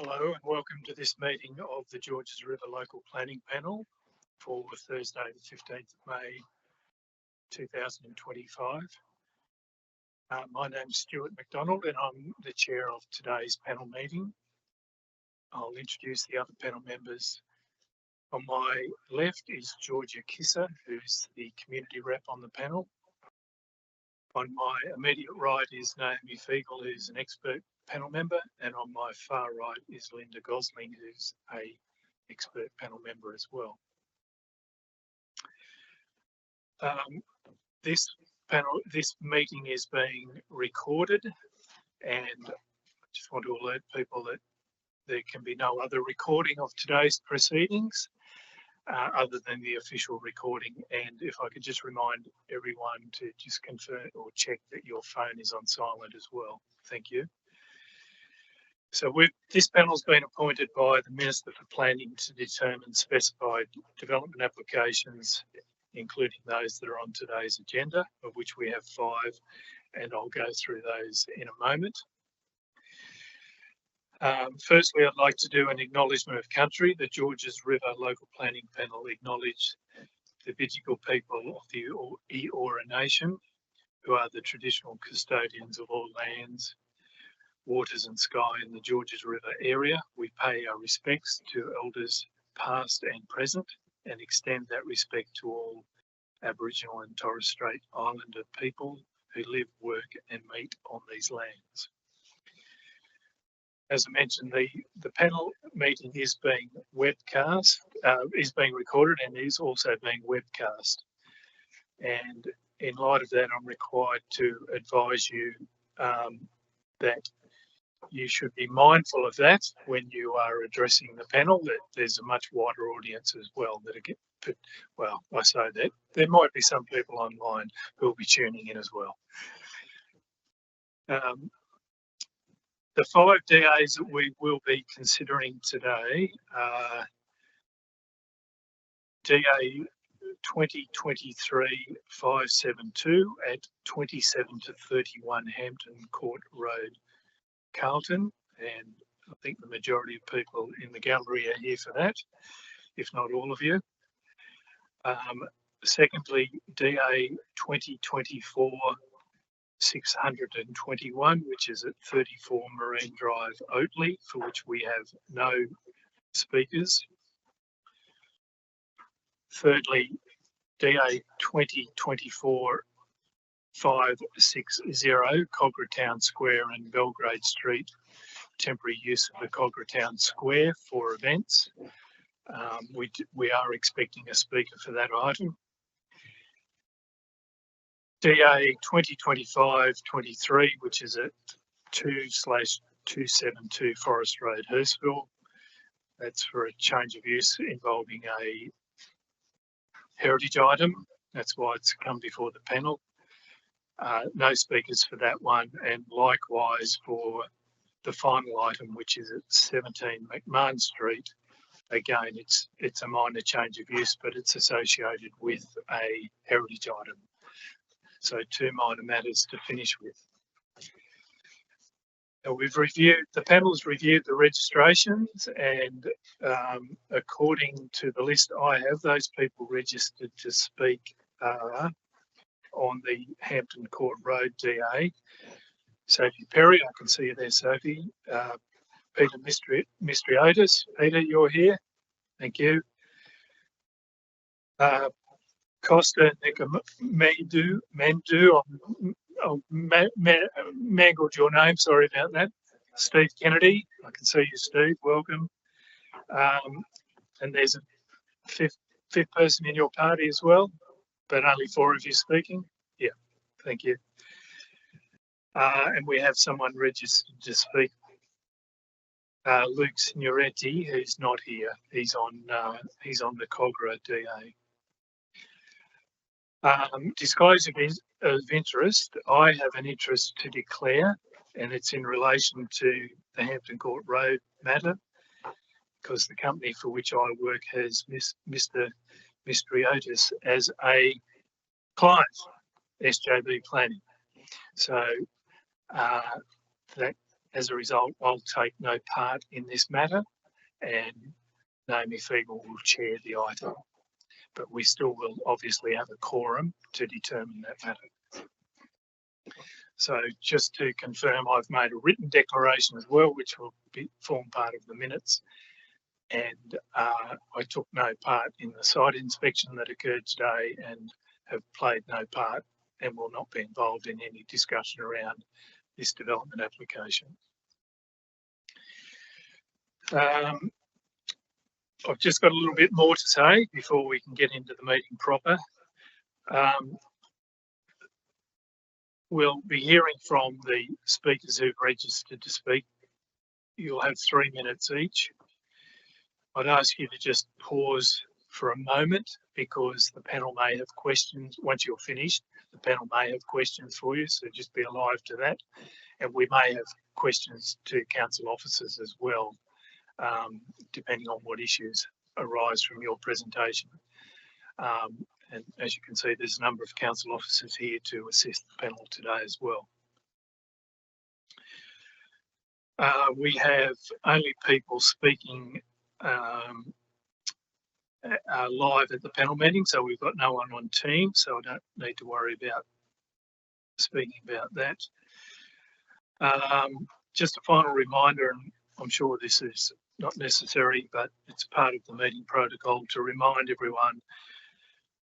Hello and welcome to this meeting of the Georges River Local Planning Panel for Thursday the 15th of May 2025. My name's Stuart McDonald and I'm the chair of today's panel meeting. I'll introduce the other panel members. On my left is Georgia Kisser, who's the community rep on the panel. On my immediate right is Naomi Fiegel, who's an expert panel member, and on my far right is Linda Gosling, who's a expert panel member as well. This meeting is being recorded, and I just want to alert people that there can be no other recording of today's proceedings other than the official recording. And if I could just remind everyone to just confirm or check that your phone is on silent as well. Thank you. So this panel's been appointed by the Minister for Planning to determine specified development applications, including those that are on today's agenda, of which we have 5, and I'll go through those in a moment. Firstly, I'd like to do an acknowledgement of country. The Georges River Local Planning Panel acknowledge the Bidjigal people of the Eora Nation, who are the traditional custodians of all lands, waters and sky in the Georges River area. We pay our respects to elders past and present and extend that respect to all Aboriginal and Torres Strait Islander people who live, work and meet on these lands. As I mentioned, the panel meeting is being webcast, is being recorded and is also being webcast. And in light of that, I'm required to advise you that you should be mindful of that when you are addressing the panel, that there's a much wider audience as well that are, well, I say that there might be some people online who will be tuning in as well. The 5 DAs that we will be considering today are DA 2023-572 at 27 to 31 Hampton Court Road, Carlton, and I think the majority of people in the gallery are here for that, if not all of you. Secondly, DA 2024-621, which is at 34 Marine Drive, Oatley, for which we have no speakers. Thirdly, DA 2024-560, Cogra Town Square and Belgrade Street, temporary use of the Cogra Town Square for events. We are expecting a speaker for that item. DA 2025-23, which is at 2/272 Forest Road, Hurstville. That's for a change of use involving a heritage item. That's why it's come before the panel. No speakers for that one, and likewise for the final item, which is at 17 McMahon Street. Again, it's a minor change of use, but it's associated with a heritage item. So 2 minor matters to finish with. Now the panel's reviewed the registrations, and according to the list I have, those people registered to speak on the Hampton Court Road DA. Sophie Perry, I can see you there, Sophie. Peter Mistriotis. Peter, you're here. Thank you. Costa Mendu, I've mangled your name, sorry about that. Steve Kennedy, I can see you, Steve, welcome. And there's a fifth person in your party as well, but only 4 of you speaking. Yeah, thank you. And we have someone registered to speak. Luke Signoretti, who's not here. He's on the Cogra DA. Disclosure of interest. I have an interest to declare, and it's in relation to the Hampton Court Road matter, because the company for which I work has Mr. Mistriotis as a client, SJB Planning. So that As a result, I'll take no part in this matter, and Naomi Fiegel will chair the item. But we still will obviously have a quorum to determine that matter. So just to confirm, I've made a written declaration as well, which will form part of the minutes. And I took no part in the site inspection that occurred today and have played no part and will not be involved in any discussion around this development application. I've just got a little bit more to say before we can get into the meeting proper. We'll be hearing from the speakers who've registered to speak. You'll have 3 minutes each. I'd ask you to just pause for a moment because the panel may have questions. Once you're finished, the panel may have questions for you, so just be alive to that. And we may have questions to council officers as well, depending on what issues arise from your presentation. And as you can see, there's a number of council officers here to assist the panel today as well. We have only people speaking live at the panel meeting, so we've got no one on team, so I don't need to worry about speaking about that. Just a final reminder, and I'm sure this is not necessary, but it's part of the meeting protocol to remind everyone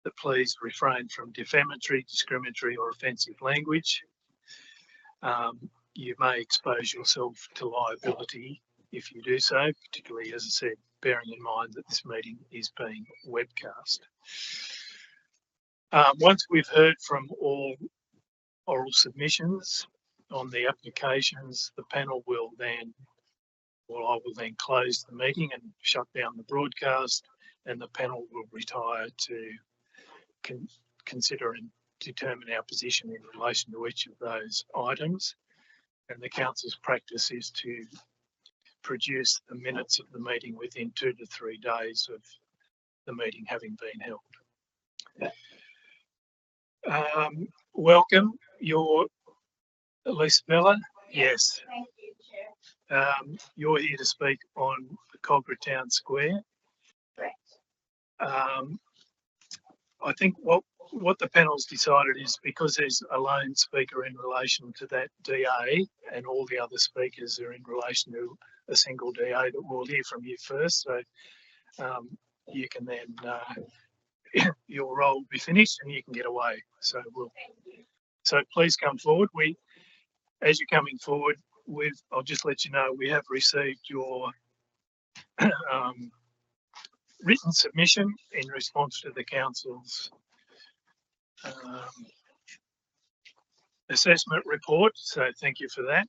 that please refrain from defamatory, discriminatory or offensive language. You may expose yourself to liability if you do so, particularly, as I said, bearing in mind that this meeting is being webcast. Once we've heard from all oral submissions on the applications, the panel will then, well, I will then close the meeting and shut down the broadcast, and the panel will retire to consider and determine our position in relation to each of those items. And the council's practice is to produce the minutes of the meeting within 2 to 3 days of the meeting having been held. Welcome. You're Elisa Bella? Yes. Thank you, Chair. You're here to speak on the Cogra Town Square. Correct. I think what the panel's decided is, because there's a lone speaker in relation to that DA and all the other speakers are in relation to a single DA, that we'll hear from you first. So you can then, your role will be finished and you can get away. So so please come forward. As you're coming forward, I'll just let you know, we have received your written submission in response to the council's assessment report, so thank you for that.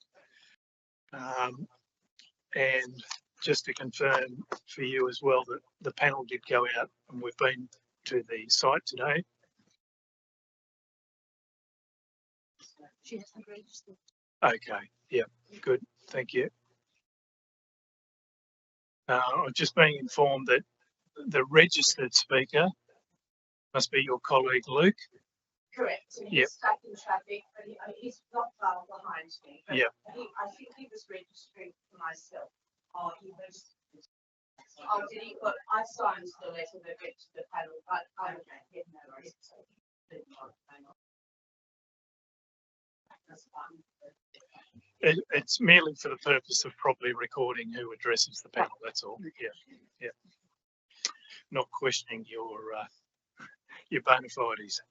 And just to confirm for you as well that the panel did go out and we've been to the site today. She hasn't registered. Okay, yeah, good, thank you. I'm just being informed that the registered speaker must be your colleague Luke. Correct. So he's stuck in traffic, but he's not far behind me. Yeah. I think he was registering for myself. Oh, he was. Oh, did he? But I signed the letter that went to the panel, but I don't get no worries. That's fine. It's merely for the purpose of properly recording who addresses the panel, that's all. Yeah. Not questioning your bona fides.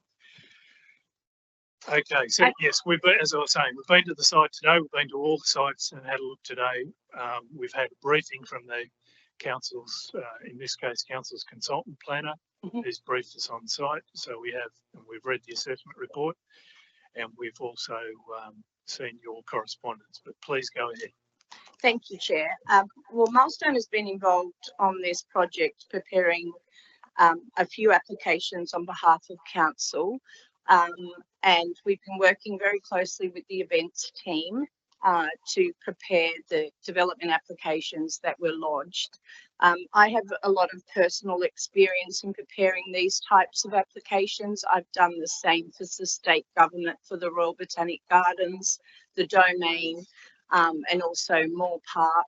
Okay, so yes, as I was saying, we've been to the site today, we've been to all the sites and had a look today. We've had a briefing from the council's, in this case, council's consultant planner, who's briefed us on site. So we've read the assessment report, and we've also seen your correspondence, but please go ahead. Thank you, Chair. Well, Milestone has been involved on this project, preparing a few applications on behalf of council, and we've been working very closely with the events team to prepare the development applications that were lodged. I have a lot of personal experience in preparing these types of applications. I've done the same for the state government, for the Royal Botanic Gardens, the Domain, and also Moore Park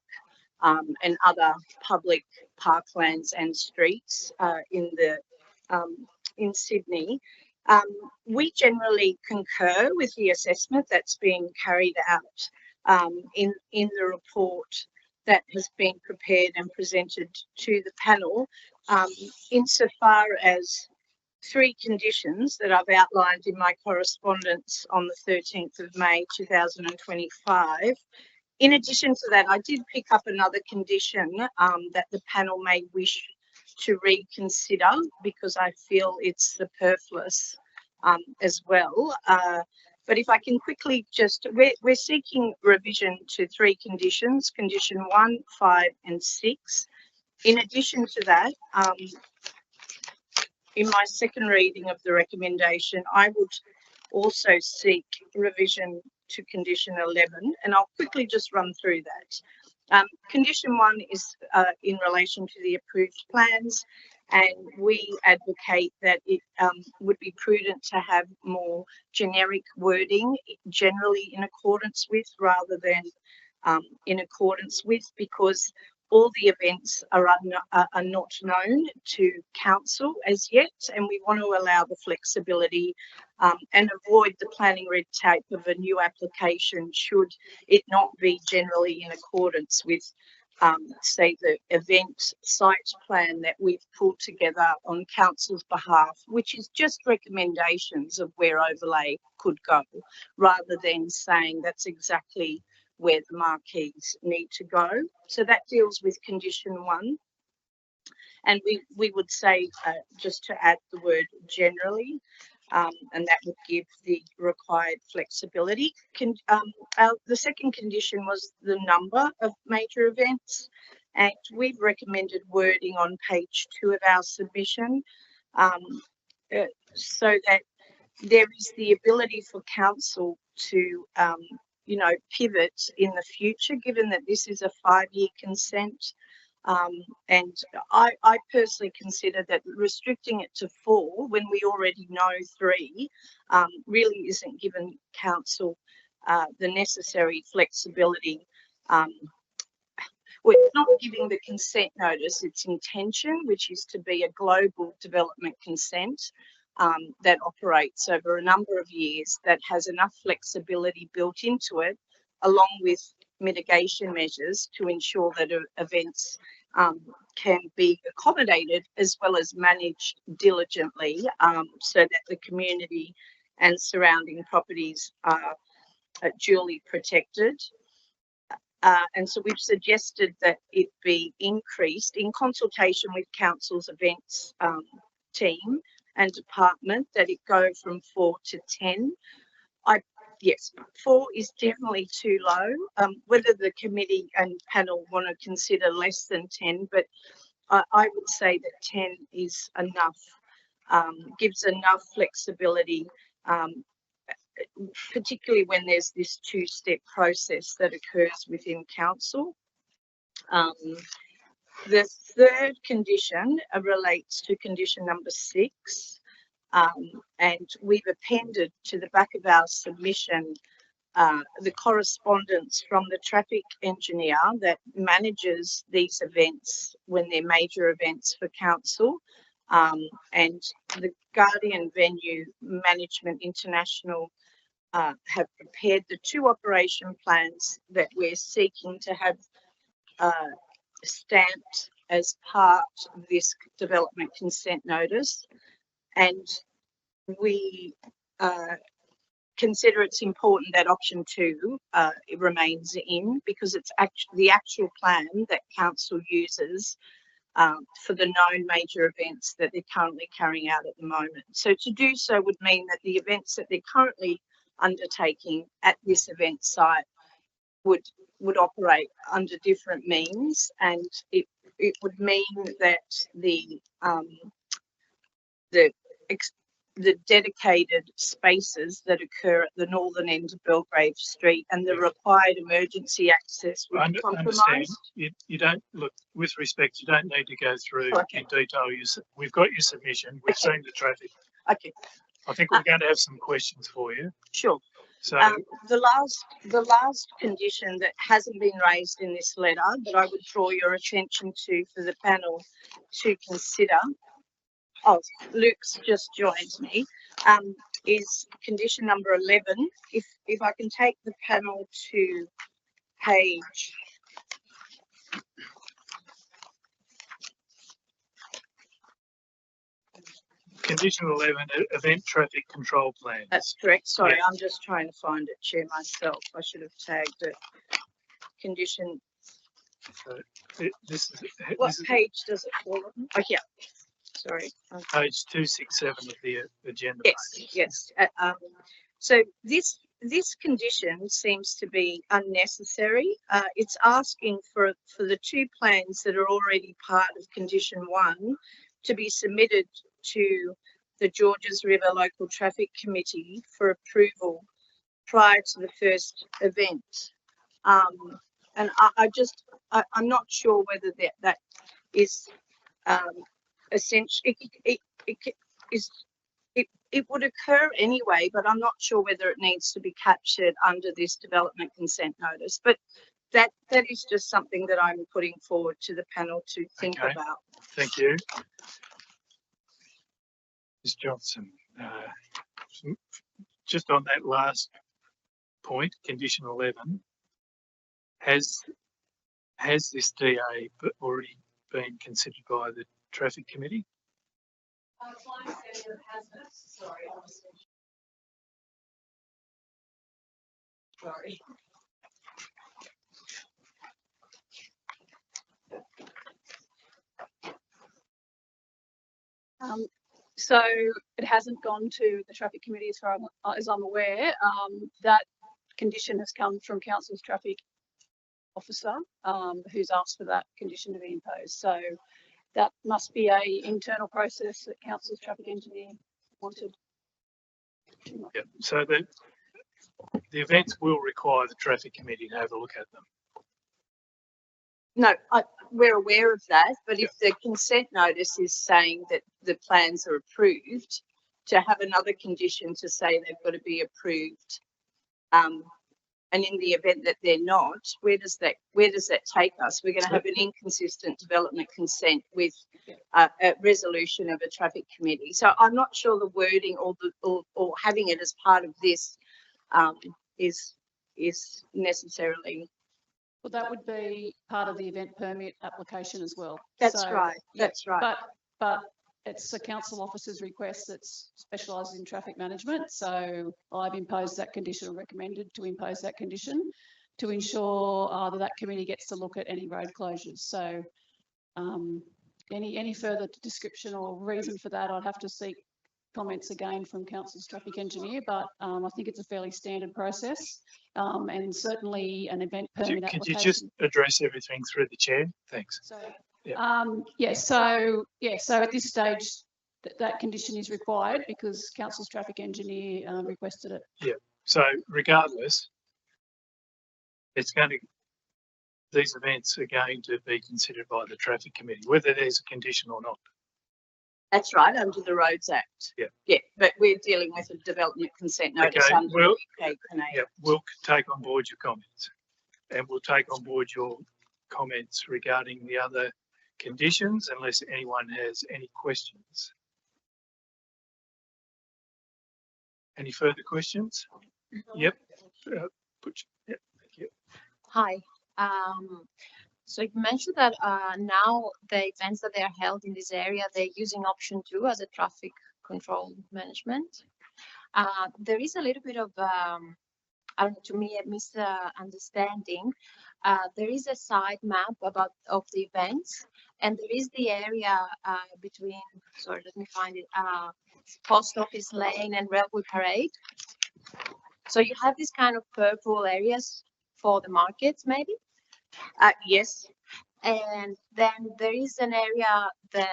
and other public parklands and streets in Sydney. We generally concur with the assessment that's being carried out in the report that has been prepared and presented to the panel, insofar as 3 conditions that I've outlined in my correspondence on the 13th of May 2025. In addition to that, I did pick up another condition that the panel may wish to reconsider because I feel it's superfluous as well. But if I can quickly just, we're seeking revision to 3 conditions, condition 1, 5 and 6. In addition to that, in my second reading of the recommendation, I would also seek revision to condition 11, and I'll quickly just run through that. Condition 1 is in relation to the approved plans, and we advocate that it would be prudent to have more generic wording, generally in accordance with rather than in accordance with, because all the events are not known to council as yet, and we want to allow the flexibility and avoid the planning red tape of a new application should it not be generally in accordance with, say, the event site plan that we've pulled together on council's behalf, which is just recommendations of where overlay could go, rather than saying that's exactly where the marquees need to go. So that deals with condition 1. And we would say, just to add the word generally, and that would give the required flexibility. The second condition was the number of major events, and we've recommended wording on page 2 of our submission, so that there is the ability for council to pivot in the future, given that this is a 5-year consent. And I personally consider that restricting it to 4 when we already know 3 really isn't giving council the necessary flexibility. Well, it's not giving the consent notice its intention, which is to be a global development consent that operates over a number of years, that has enough flexibility built into it, along with mitigation measures to ensure that events can be accommodated as well as managed diligently, so that the community and surrounding properties are duly protected. And so we've suggested that it be increased in consultation with council's events team and department, that it go from 4 to 10. Yes, 4 is definitely too low. Whether the committee and panel want to consider less than 10, but I would say that 10 is enough, gives enough flexibility, particularly when there's this 2-step process that occurs within council. The third condition relates to condition number 6. And we've appended to the back of our submission the correspondence from the traffic engineer that manages these events when they're major events for council, and the Guardian Venue Management International have prepared the 2 operation plans that we're seeking to have stamped as part of this development consent notice. And we consider it's important that option 2 it remains in, because it's the actual plan that council uses for the known major events that they're currently carrying out at the moment. So to do so would mean that the events that they're currently undertaking at this event site would operate under different means, and it would mean that the dedicated spaces that occur at the northern end of Belgrave Street and the required emergency access would be compromised. You don't, look, with respect, you don't need to go through in detail. We've got your submission. We've seen the traffic. Okay. I think we're going to have some questions for you. Sure. So, The last condition that hasn't been raised in this letter, but I would draw your attention to for the panel to consider. Oh, Luke's just joined me. Is condition number 11. If I can take the panel to page. condition 11, event traffic control plan. That's correct. Sorry, Yeah. I'm just trying to find it, Chair, myself. I should have tagged it. Condition. So this is What page does it fall on? Oh, yeah. Sorry. page 267 of the agenda. Yes, page. yes. So this condition seems to be unnecessary. It's asking for the two plans that are already part of condition 1 to be submitted to the Georges River Local Traffic Committee for approval prior to the first event. And I'm not sure whether that is essential. It would occur anyway, but I'm not sure whether it needs to be captured under this development consent notice. But that is just something that I'm putting forward to the panel to think Okay. about. Thank you. Ms. Johnson, just on that last point, condition 11, has this DA already been considered by the traffic committee? It's my understanding it hasn't. Sorry. Sorry. So it hasn't gone to the traffic committee as far as I'm aware. That condition has come from council's traffic officer, who's asked for that condition to be imposed. So that must be a internal process that council's traffic engineer wanted. Yeah. So the events will require the traffic committee to have a look at them. No, we're aware of that, but if the consent notice is saying that the plans are approved, to have another condition to say they've got to be approved, and in the event that they're not, where does that take us? We're going to have an inconsistent development consent with a resolution of a traffic committee. So I'm not sure the wording or having it as part of this is necessarily. Well, that would be part of the event permit application as well. That's right. That's right. But it's a council officer's request that specialises in traffic management. So I've imposed that condition, or recommended to impose that condition, to ensure that committee gets to look at any road closures. So any further description or reason for that, I'd have to seek comments again from council's traffic engineer, but I think it's a fairly standard process, and certainly an event permit application. Could you just address everything through the chair? Thanks. So, yeah. So at this stage, that condition is required because council's traffic engineer requested it. Yeah. So regardless, these events are going to be considered by the traffic committee, whether there's a condition or not. That's right, under the Roads Act. Yeah. Yeah, but we're dealing with a development consent notice Okay, under well, the UK Canadian. Yeah, we'll take on board your comments, and we'll take on board your comments regarding the other conditions, unless anyone has any questions. Any further questions? Yep. Thank you. Hi. So you mentioned that now the events that they are held in this area, they're using option 2 as a traffic control management. There is a little bit of, I don't know, to me, a misunderstanding. There is a side map of the events, and there is the area between, sorry, let me find it, Post Office Lane and Railway Parade. So you have these kind of purple areas for the markets, maybe? Yes. And then there is an area, the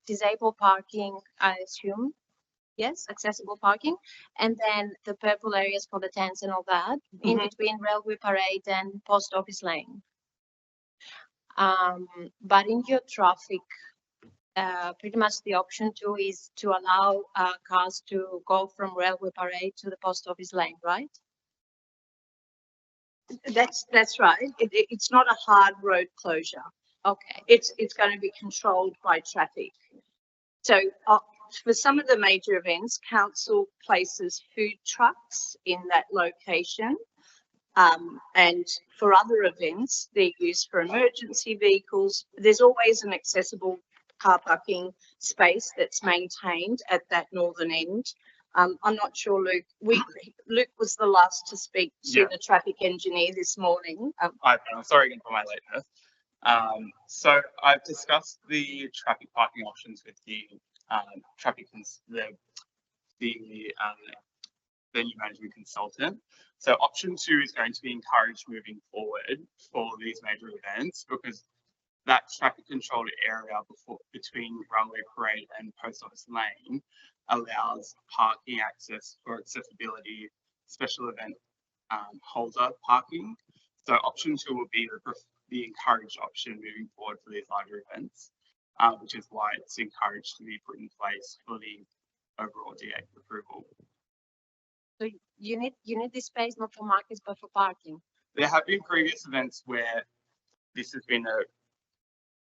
disabled parking, I assume. Yes, accessible parking. And then the purple areas for the tents and all that, in between Railway Parade and Post Office Lane. But in your traffic, pretty much the option 2 is to allow cars to go from Railway Parade to the Post Office Lane, right? That's right. It's not a hard road closure. Okay. It's going to be controlled by traffic. So for some of the major events, council places food trucks in that location. And for other events, they're used for emergency vehicles. There's always an accessible car parking space that's maintained at that northern end. I'm not sure, Luke. Luke was the last to speak to the traffic engineer this morning. I'm sorry again for my lateness. So I've discussed the traffic parking options with the venue management consultant. So option 2 is going to be encouraged moving forward for these major events, because that traffic controlled area between Runway Parade and Post Office Lane allows parking access for accessibility, special event holder parking. So option 2 will be the encouraged option moving forward for these larger events, which is why it's encouraged to be put in place for the overall DA approval. So you need this space not for markets but for parking. There have been previous events where this has been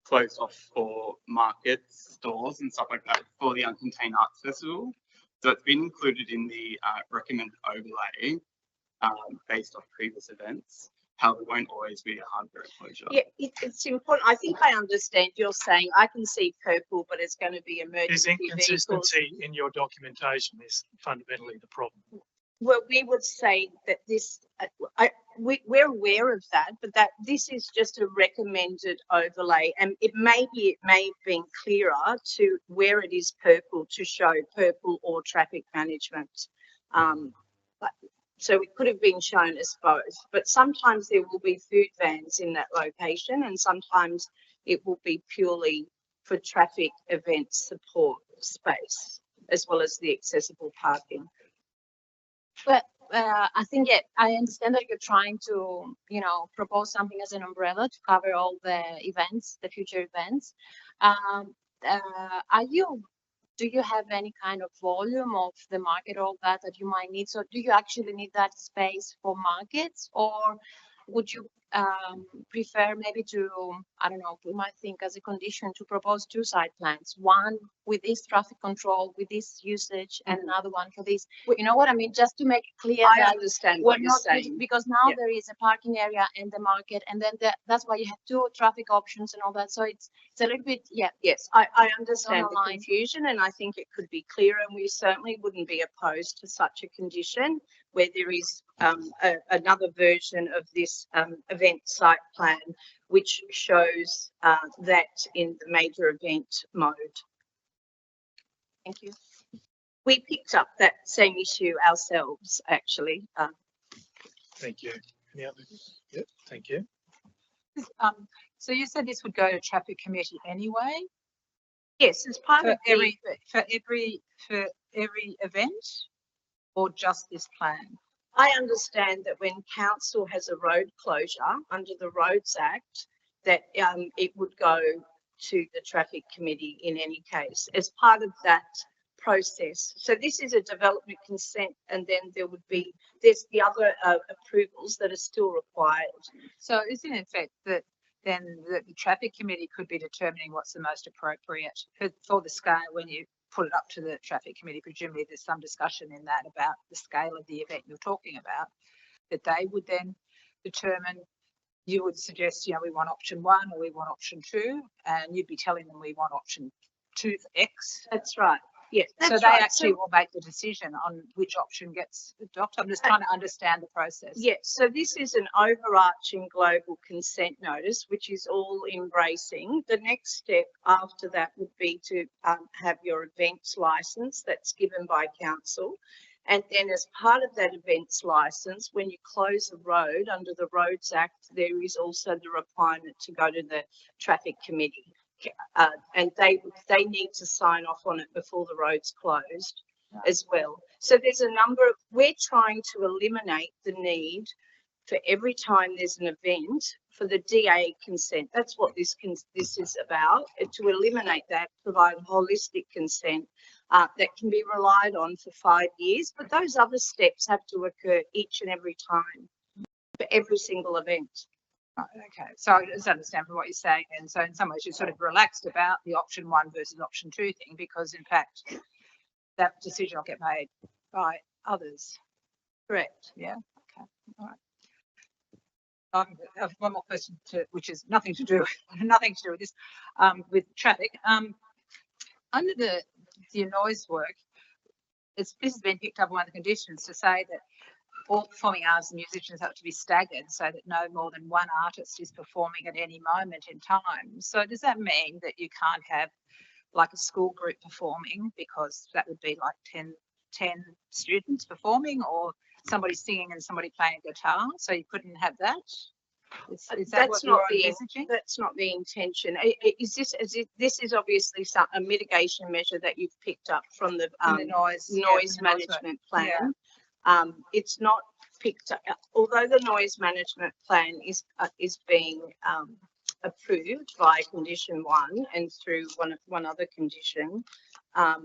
closed off for markets, stores and stuff like that for the Uncontained Arts Festival. So it's been included in the recommended overlay based off previous events. However, it won't always be a hard road closure. Yeah, it's important. I think I understand you're saying I can see purple, but it's going to be There's emergency vehicles. inconsistency in your documentation is fundamentally the problem. Well, we would say that this, we're aware of that, but that this is just a recommended overlay, and it may have been clearer to where it is purple to show purple or traffic management. So it could have been shown as both, but sometimes there will be food vans in that location, and sometimes it will be purely for traffic event support space, as well as the accessible parking. But I think I understand that you're trying to, propose something as an umbrella to cover all the events, the future events. Do you have any kind of volume of the market, all that you might need? So do you actually need that space for markets, or would you prefer maybe to, I don't know, we might think as a condition to propose 2 site plans, one with this traffic control, with this usage, and another one for this. You know what I mean? Just to make it clear I that understand we're what you're not saying. because now Yeah. there is a parking area and the market, and then that's why you have 2 traffic options and all that. So it's a little bit, Yes, I understand the line. confusion, and I think it could be clearer, and we certainly wouldn't be opposed to such a condition where there is another version of this event site plan which shows that in the major event mode. Thank you. We picked up that same issue ourselves, actually. Thank you. Any other? Yep, thank you. So you said this would go to traffic committee anyway Yes, as part for of every event, or just this plan? I understand that when council has a road closure under the Roads Act, that it would go to the traffic committee in any case as part of that process. So this is a development consent, and then there's the other approvals that are still required. So is it in effect that then the traffic committee could be determining what's the most appropriate for the scale when you put it up to the traffic committee? Presumably there's some discussion in that about the scale of the event you're talking about, that they would then determine. You would suggest, we want option 1 or we want option 2, and you'd be telling them we want option 2 for X. That's right. Yes, So that's they right. actually will make the decision on which option gets adopted. I'm just trying to understand the process. Yes, so this is an overarching global consent notice, which is all embracing. The next step after that would be to have your events license that's given by council. And then as part of that events license, when you close a road under the Roads Act, there is also the requirement to go to the traffic committee. And they need to sign off on it before the road's closed as well. So there's we're trying to eliminate the need for every time there's an event for the DA consent. That's what this is about, to eliminate that, provide holistic consent that can be relied on for 5 years. But those other steps have to occur each and every time. for every single event. Right, okay, so I just understand from what you're saying, and so in some ways you're sort of relaxed about the option 1 versus option 2 thing, because in fact that decision will get made by others. Correct. Yeah. Okay. All right. I have one more question, which is nothing to do with this, with traffic. Under the noise work, this has been picked up on one of the conditions to say that all performing artists and musicians have to be staggered so that no more than one artist is performing at any moment in time. So does that mean that you can't have like a school group performing, because that would be like 10 students performing, or somebody singing and somebody playing guitar? So you couldn't have that? Is that That's what not you're the envisaging? that's not the intention. This is obviously a mitigation measure that you've picked up from the In the noise, yeah, noise from the noise work. management plan. It's not picked up, although the noise management plan is being approved by condition 1 and through one other condition. I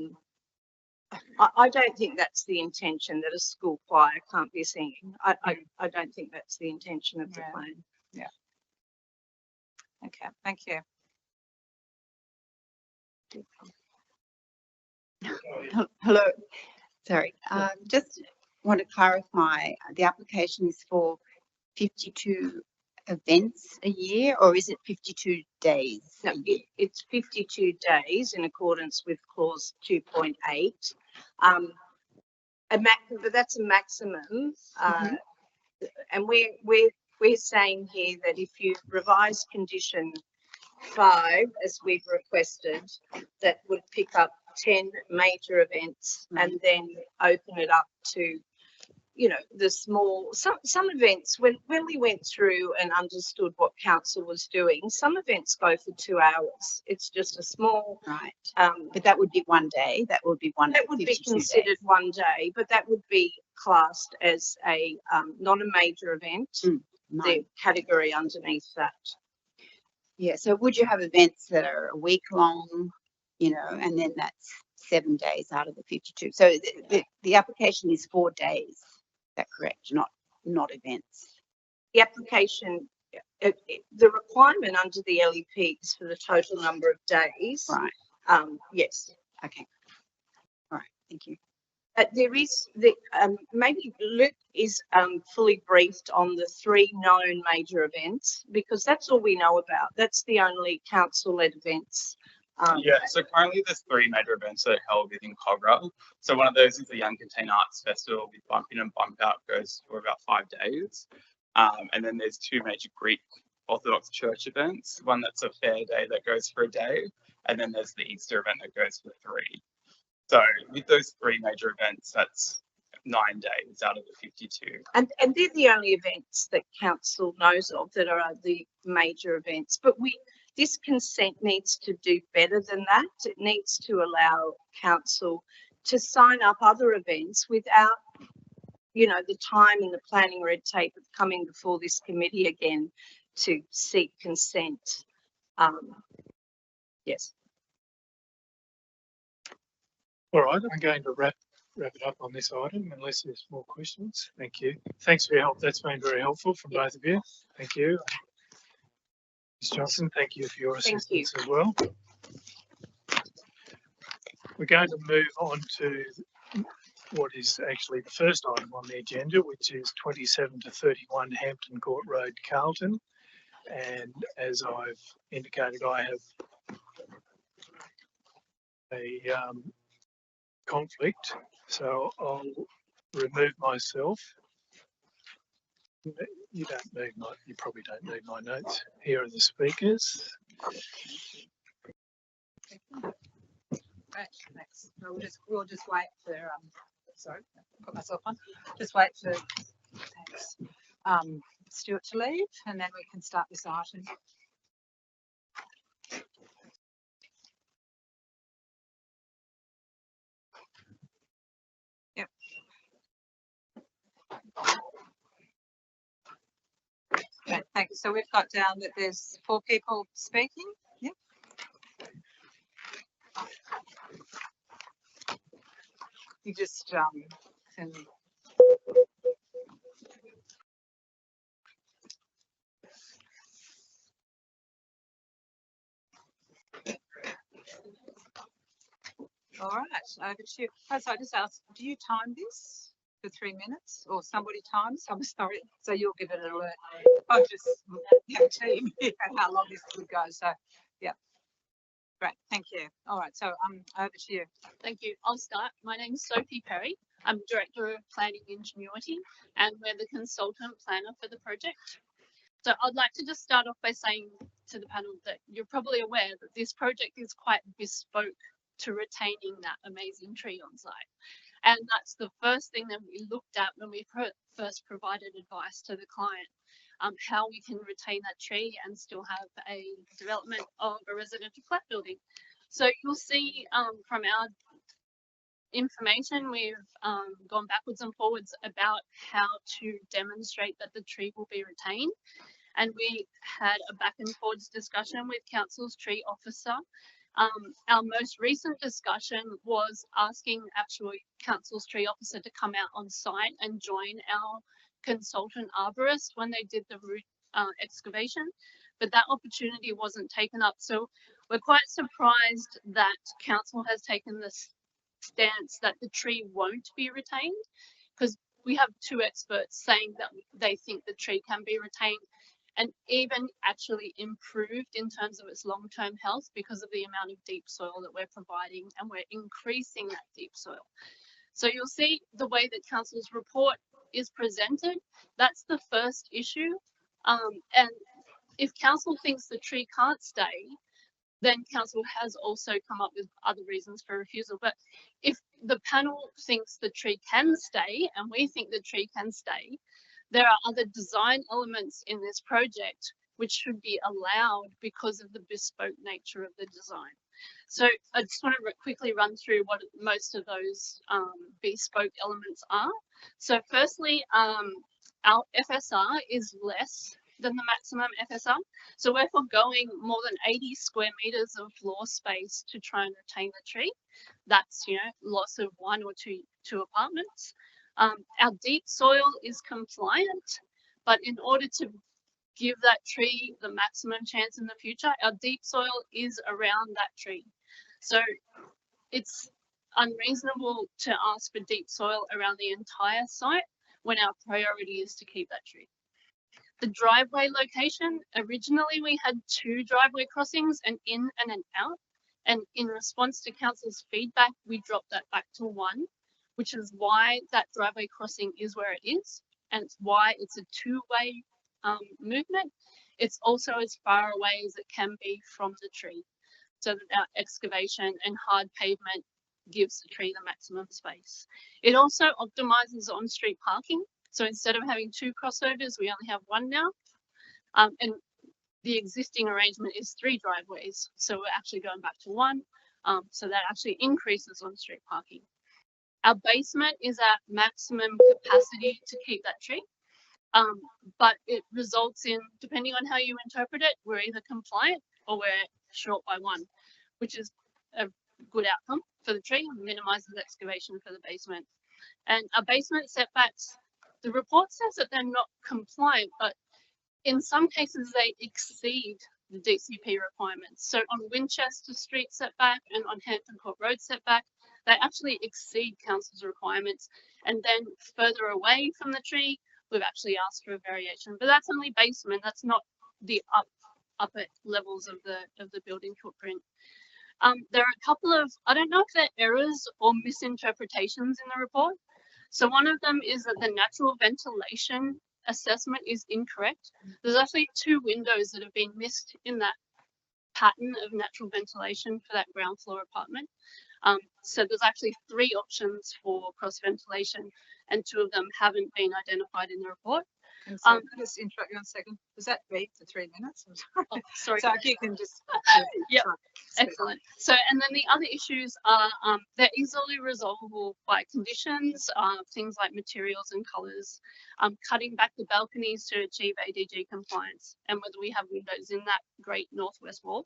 don't think that's the intention, that a school choir can't be singing. I don't think that's the intention of the Yeah. plan. Okay, thank you. Hello, sorry, just want to clarify, the application is for 52 events a year, or is it 52 days? No, it's 52 days in accordance with clause 2.8. But that's a maximum. And we're saying here that if you revise condition 5, as we've requested, that would pick up 10 major events and then open it up to, the small, some events, when we went through and understood what council was doing, some events go for 2 hours. It's just a small, Right, but that would be one day, that would be one. that would be 52 considered days. one day, but that would be classed as a, not a major event, the Mine. category underneath that. Yeah, so would you have events that are a week long, and then that's 7 days out of the 52? So the application is 4 days. Is that correct? Not events. The application, the requirement under the LEP is for the total number of days. Right. Yes. Okay. All right. Thank you. There is maybe Luke is fully briefed on the 3 known major events, because that's all we know about. That's the only council-led events. Yeah, so currently there's 3 major events that are held within Cogra. So one of those is the Young Contain Arts Festival with Bump In and Bump Out, goes for about 5 days. And then there's 2 major Greek Orthodox Church events, one that's a fair day that goes for a day, and then there's the Easter event that goes for 3. So with those 3 major events, that's 9 days out of the 52. And they're the only events that council knows of that are the major events. But this consent needs to do better than that. It needs to allow council to sign up other events without, the time and the planning red tape of coming before this committee again to seek consent. Yes. All right, I'm going to wrap it up on this item unless there's more questions. Thank you. Thanks for your help. That's been very helpful from both of you. Thank you. Ms. Johnson, thank you for your assistance as well. We're going to move on to what is actually the first item on the agenda, which is 27 to 31 Hampton Court Road, Carlton. And as I've indicated, I have a conflict, so I'll remove myself. You probably don't need my notes. Here are the speakers. Right, thanks. We'll just wait for sorry, put myself on. Just wait for thanks. Stuart to leave, and then we can start this item. Yep. Okay, thank you. So we've got down that there's 4 people speaking. Yep. You just can right, over to you. Oh, so I just asked, do you time this for 3 minutes or somebody times? I'm sorry. So you'll give it an alert. I'll just have a team here how long this would go. So, yeah. Great, thank you. All right, so over to you. Thank you. I'll start. My name's Sophie Perry. I'm Director of Planning Ingenuity, and we're the consultant planner for the project. So I'd like to just start off by saying to the panel that you're probably aware that this project is quite bespoke to retaining that amazing tree on site. And that's the first thing that we looked at when we first provided advice to the client, how we can retain that tree and still have a development of a residential flat building. So you'll see from our information, we've gone backwards and forwards about how to demonstrate that the tree will be retained. And we had a back and forwards discussion with Council's tree officer. Our most recent discussion was asking actually Council's tree officer to come out on site and join our consultant arborist when they did the root excavation, but that opportunity wasn't taken up. So we're quite surprised that Council has taken this stance that the tree won't be retained, because we have 2 experts saying that they think the tree can be retained and even actually improved in terms of its long-term health because of the amount of deep soil that we're providing, and we're increasing that deep soil. So you'll see the way that Council's report is presented, that's the first issue. And if Council thinks the tree can't stay, then Council has also come up with other reasons for refusal. But if the panel thinks the tree can stay, and we think the tree can stay, there are other design elements in this project which should be allowed because of the bespoke nature of the design. So I just want to quickly run through what most of those bespoke elements are. So firstly, our FSR is less than the maximum FSR. So we're foregoing more than 80 square meters of floor space to try and retain the tree. That's, you know, loss of 1 or 2 apartments. Our deep soil is compliant, but in order to give that tree the maximum chance in the future, our deep soil is around that tree. So it's unreasonable to ask for deep soil around the entire site when our priority is to keep that tree. The driveway location, originally we had 2 driveway crossings, an in and an out. And in response to Council's feedback, we dropped that back to 1, which is why that driveway crossing is where it is. And it's why it's a 2-way movement. It's also as far away as it can be from the tree, so that our excavation and hard pavement gives the tree the maximum space. It also optimizes on-street parking. So instead of having 2 crossovers, we only have 1 now. And the existing arrangement is 3 driveways. So we're actually going back to 1. So that actually increases on-street parking. Our basement is at maximum capacity to keep that tree. But it results in, depending on how you interpret it, we're either compliant or we're short by 1, which is a good outcome for the tree, minimizes excavation for the basement. And our basement setbacks, the report says that they're not compliant, but in some cases they exceed the DCP requirements. So on Winchester Street setback and on Hampton Court Road setback, they actually exceed Council's requirements. And then further away from the tree, we've actually asked for a variation, but that's only basement. That's not the upper levels of the building footprint. There are a couple of, I don't know if they're errors or misinterpretations in the report. So one of them is that the natural ventilation assessment is incorrect. There's actually 2 windows that have been missed in that pattern of natural ventilation for that ground floor apartment. So there's actually 3 options for cross ventilation, and 2 of them haven't been identified in the report. And so, can I just interrupt you one second? Was that beat for 3 minutes? Oh, sorry. So if you can just. Yep. Excellent. So, and then the other issues are they're easily resolvable by conditions, things like materials and colours, cutting back the balconies to achieve ADG compliance, and whether we have windows in that great northwest wall.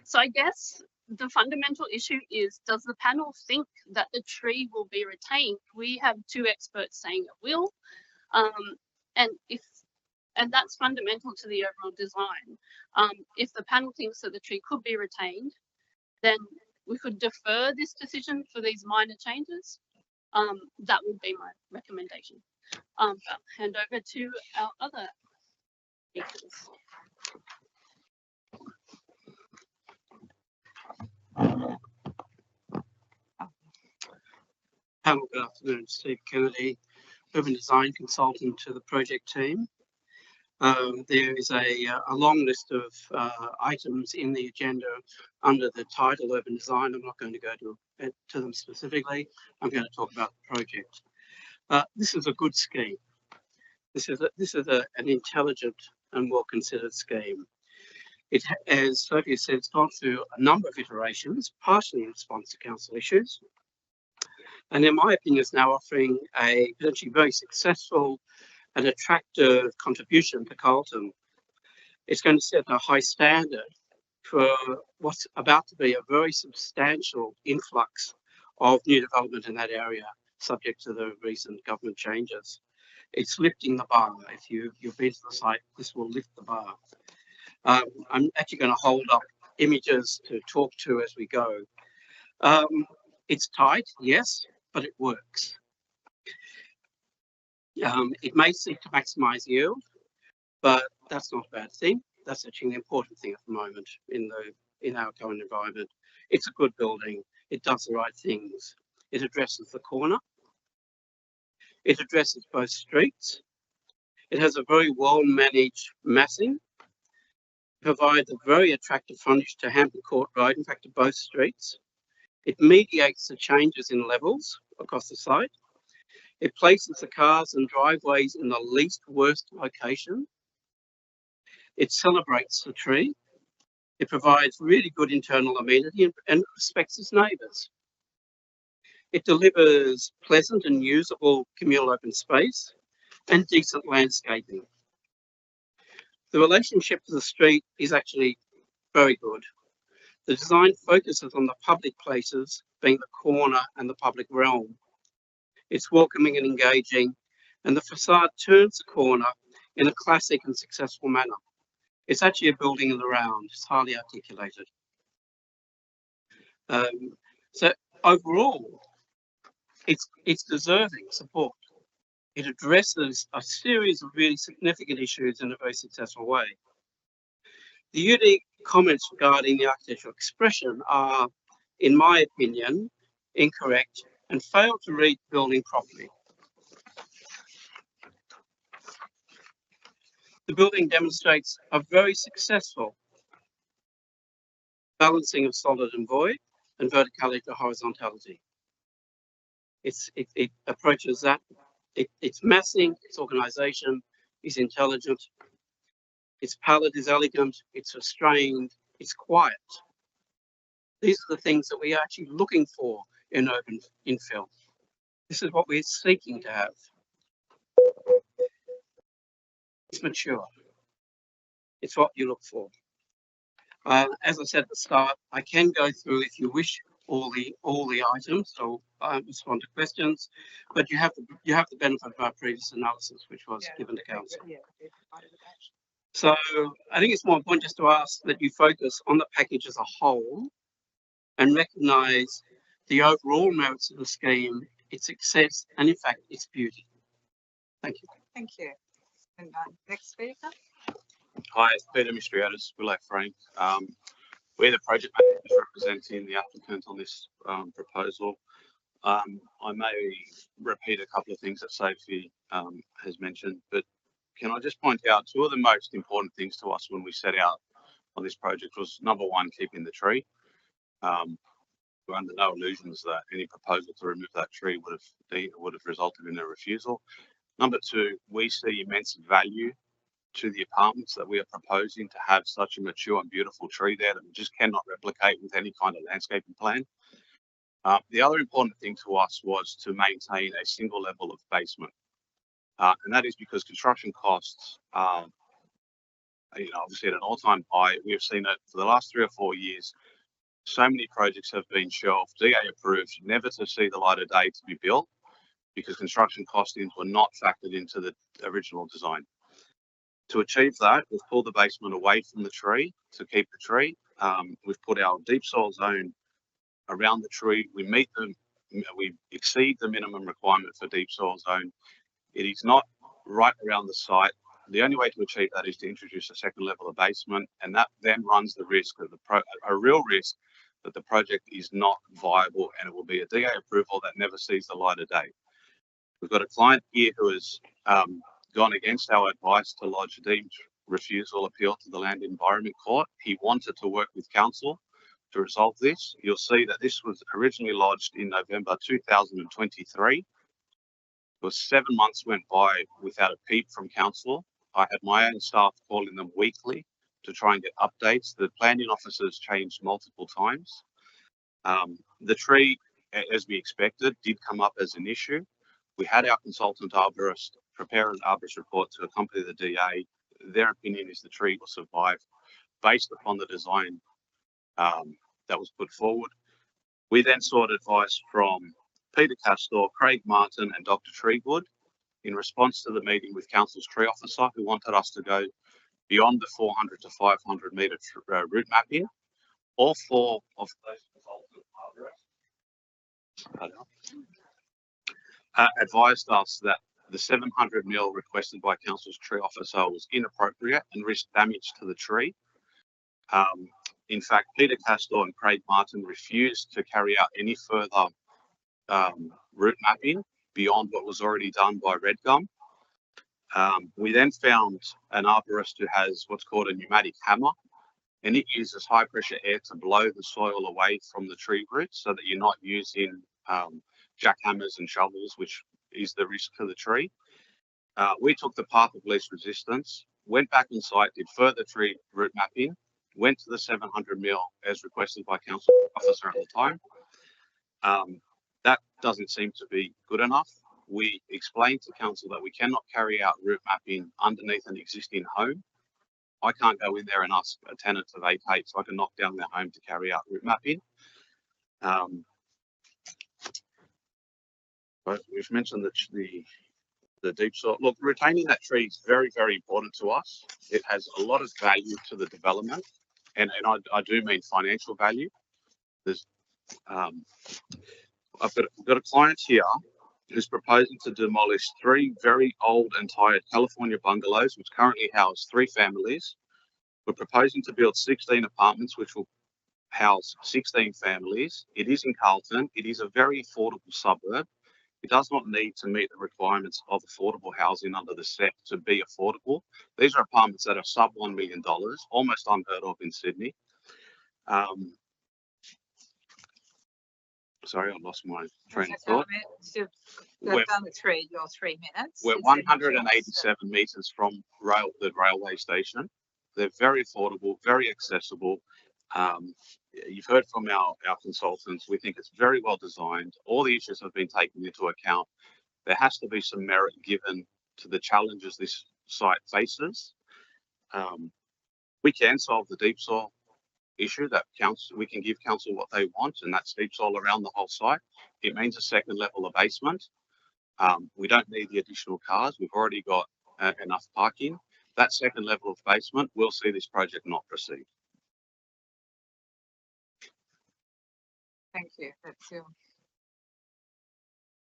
So I guess the fundamental issue is, does the panel think that the tree will be retained? We have 2 experts saying it will. And that's fundamental to the overall design. If the panel thinks that the tree could be retained, then we could defer this decision for these minor changes. That would be my recommendation. I'll hand over to our other speakers. Hello, good afternoon. Steve Kennedy, urban design consultant to the project team. There is a long list of items in the agenda under the title urban design. I'm not going to go to them specifically. I'm going to talk about the project. This is a good scheme. This is an intelligent and well considered scheme. It, as Sophia said, it's gone through a number of iterations, partially in response to council issues. And in my opinion, is now offering a potentially very successful and attractive contribution to Carlton. It's going to set a high standard for what's about to be a very substantial influx of new development in that area, subject to the recent government changes. It's lifting the bar. If you've been to the site, this will lift the bar. I'm actually going to hold up images to talk to as we go. It's tight, yes, but it works. It may seek to maximise yield, but that's not a bad thing. That's actually an important thing at the moment in our current environment. It's a good building. It does the right things. It addresses the corner. It addresses both streets. It has a very well managed massing. Provides a very attractive frontage to Hampton Court Road, in fact, to both streets. It mediates the changes in levels across the site. It places the cars and driveways in the least worst location. It celebrates the tree. It provides really good internal amenity and respects its neighbours. It delivers pleasant and usable communal open space and decent landscaping. The relationship to the street is actually very good. The design focuses on the public places, being the corner and the public realm. It's welcoming and engaging, and the facade turns the corner in a classic and successful manner. It's actually a building in the round. It's highly articulated. So overall, it's deserving support. It addresses a series of really significant issues in a very successful way. The unique comments regarding the architectural expression are, in my opinion, incorrect and fail to read the building properly. The building demonstrates a very successful balancing of solid and void and verticality to horizontality. It approaches that. Its massing, its organisation is intelligent. Its palette is elegant. It's restrained. It's quiet. These are the things that we are actually looking for in urban infill. This is what we're seeking to have. It's mature. It's what you look for. As I said at the start, I can go through, if you wish, all the items, so I respond to questions, but you have the benefit of our previous analysis, which was given to council. So I think it's more important just to ask that you focus on the package as a whole and recognise the overall merits of the scheme, its success, and in fact its beauty. Thank you. Thank you. And next speaker. Hi, it's Peter Mistriotis, Willow Frank. We're the project managers representing the applicant on this proposal. I may repeat a couple of things that Sophie has mentioned, but can I just point out two of the most important things to us when we set out on this project was, number one, keeping the tree. We're under no illusions that any proposal to remove that tree would have resulted in a refusal. Number two, we see immense value to the apartments that we are proposing to have such a mature and beautiful tree there that we just cannot replicate with any kind of landscaping plan. The other important thing to us was to maintain a single level of basement. And that is because construction costs are, obviously at an all-time high. We have seen it for the last 3 or 4 years. So many projects have been shelved, DA approved, never to see the light of day to be built because construction costings were not factored into the original design. To achieve that, we've pulled the basement away from the tree to keep the tree. We've put our deep soil zone around the tree. We exceed the minimum requirement for deep soil zone. It is not right around the site. The only way to achieve that is to introduce a second level of basement, and that then runs the risk of a real risk that the project is not viable and it will be a DA approval that never sees the light of day. We've got a client here who has gone against our advice to lodge a deemed refusal appeal to the Land Environment Court. He wanted to work with council to resolve this. You'll see that this was originally lodged in November 2023. It was 7 months went by without a peep from council. I had my own staff calling them weekly to try and get updates. The planning officers changed multiple times. The tree, as we expected, did come up as an issue. We had our consultant arborist prepare an arborist report to accompany the DA. Their opinion is the tree will survive based upon the design that was put forward. We then sought advice from Peter Castor, Craig Martin and Dr. Treegood in response to the meeting with Council's tree officer, who wanted us to go beyond the 400 to 500 metre route mapping. All four of those consultant arborists advised us that the 700 mil requested by Council's tree officer was inappropriate and risked damage to the tree. In fact, Peter Castor and Craig Martin refused to carry out any further route mapping beyond what was already done by Redgum. We then found an arborist who has what's called a pneumatic hammer, and it uses high pressure air to blow the soil away from the tree roots so that you're not using jackhammers and shovels, which is the risk to the tree. We took the path of least resistance, went back on site, did further tree route mapping, went to the 700 mil as requested by council officer at the time. That doesn't seem to be good enough. We explained to council that we cannot carry out route mapping underneath an existing home. I can't go in there and ask a tenant to vacate so I can knock down their home to carry out route mapping. But we've mentioned the deep soil. Look, retaining that tree is very, very important to us. It has a lot of value to the development, and I do mean financial value. There's I've got a client here who's proposing to demolish 3 very old and tired California bungalows, which currently house 3 families. We're proposing to build 16 apartments, which will house 16 families. It is in Carlton. It is a very affordable suburb. It does not need to meet the requirements of affordable housing under the SEC to be affordable. These are apartments that are sub $1 million, almost unheard of in Sydney. Sorry, I lost my train of thought. You've done the 3 minutes. We're 187 metres from the railway station. They're very affordable, very accessible. You've heard from our consultants. We think it's very well designed. All the issues have been taken into account. There has to be some merit given to the challenges this site faces. We can solve the deep soil issue that we can give council what they want, and that's deep soil around the whole site. It means a second level of basement. We don't need the additional cars. We've already got enough parking. That second level of basement will see this project not proceed. Thank you. That's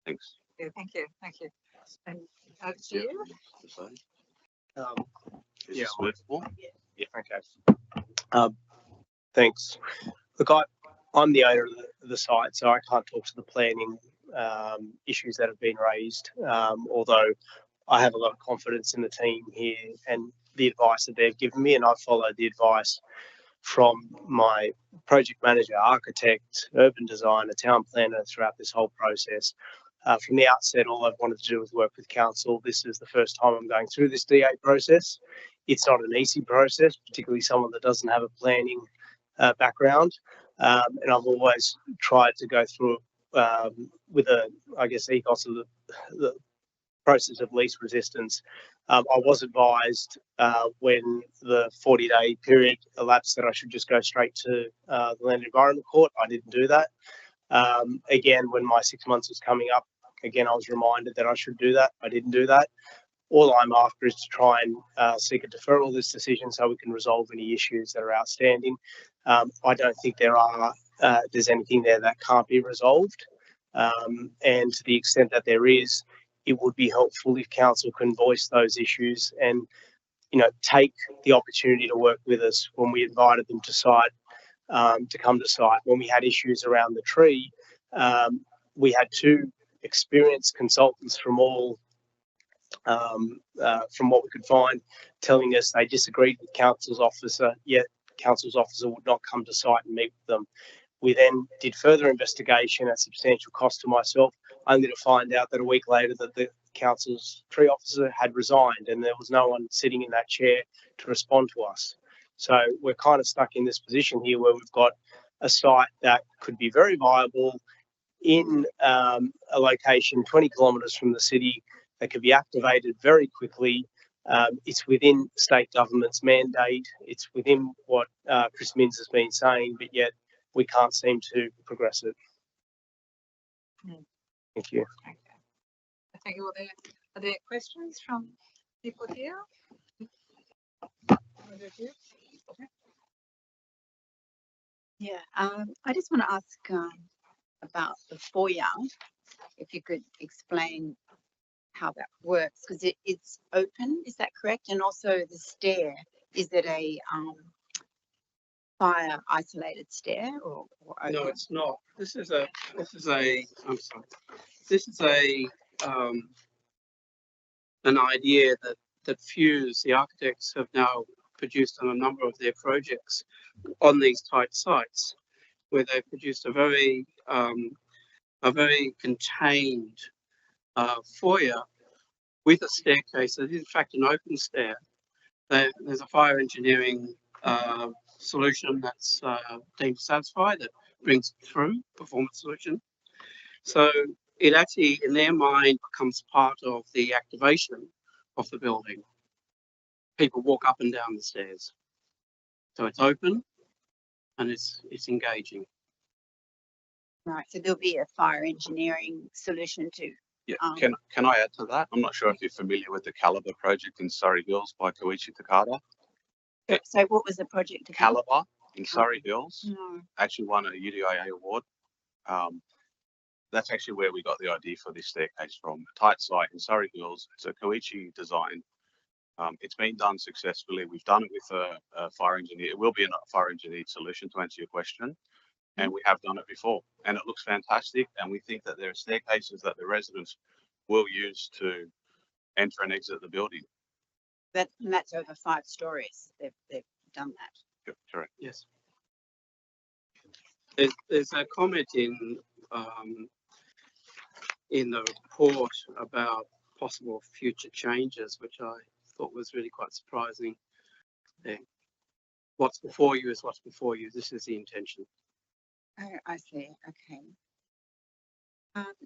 Thanks. yeah, thank you. And over to you. Is Yeah. this workable? Yeah. Okay. Thanks. Look, I'm the owner of the site, so I can't talk to the planning issues that have been raised, although I have a lot of confidence in the team here and the advice that they've given me, and I've followed the advice from my project manager, architect, urban designer, town planner throughout this whole process. From the outset, all I've wanted to do is work with council. This is the first time I'm going through this DA process. It's not an easy process, particularly someone that doesn't have a planning background. And I've always tried to go through with I guess, ethos of the process of least resistance. I was advised when the 40-day period elapsed that I should just go straight to the Land Environment Court. I didn't do that. Again, when my 6 months was coming up, again, I was reminded that I should do that. I didn't do that. All I'm after is to try and seek a deferral of this decision so we can resolve any issues that are outstanding. I don't think there are there's anything there that can't be resolved. And to the extent that there is, it would be helpful if council can voice those issues and, take the opportunity to work with us when we invited them to site, to come to site. When we had issues around the tree, we had two experienced consultants from all, from what we could find, telling us they disagreed with council's officer, yet council's officer would not come to site and meet with them. We then did further investigation at substantial cost to myself, only to find out that a week later that the council's tree officer had resigned and there was no one sitting in that chair to respond to us. So we're kind of stuck in this position here where we've got a site that could be very viable in a location 20 kilometres from the city that could be activated very quickly. It's within state government's mandate. It's within what Chris Minns has been saying, but yet we can't seem to progress it. Thank you. Okay. Thank you. Are there questions from people here? Yeah, I just want to ask about the foyer, if you could explain how that works, because it's open, is that correct? And also the stair, is it a fire isolated stair or open? No, it's not. This is a, I'm sorry. This is an idea that Fuse, the architects, have now produced on a number of their projects on these tight sites, where they've produced a very contained foyer with a staircase that is in fact an open stair. There's a fire engineering solution that's deemed satisfied that brings it through, performance solution. So it actually, in their mind, becomes part of the activation of the building. People walk up and down the stairs. So it's open and it's engaging. Right, so there'll be a fire engineering solution to. Yeah, can I add to that? I'm not sure if you're familiar with the Calibre project in Surrey Hills by Koichi Takada. So what was the project? Calibre in Surrey Hills No. actually won a UDIA award. That's actually where we got the idea for this staircase from. A tight site in Surrey Hills. It's a Koichi design. It's been done successfully. We've done it with a fire engineer. It will be a fire engineered solution, to answer your question. And we have done it before, and it looks fantastic. And we think that there are staircases that the residents will use to enter and exit the building. That's over 5 stories. They've done that. Yep, correct. Yes. There's a comment in the report about possible future changes, which I thought was really quite surprising. What's before you is what's before you. This is the intention. Oh, I see. Okay.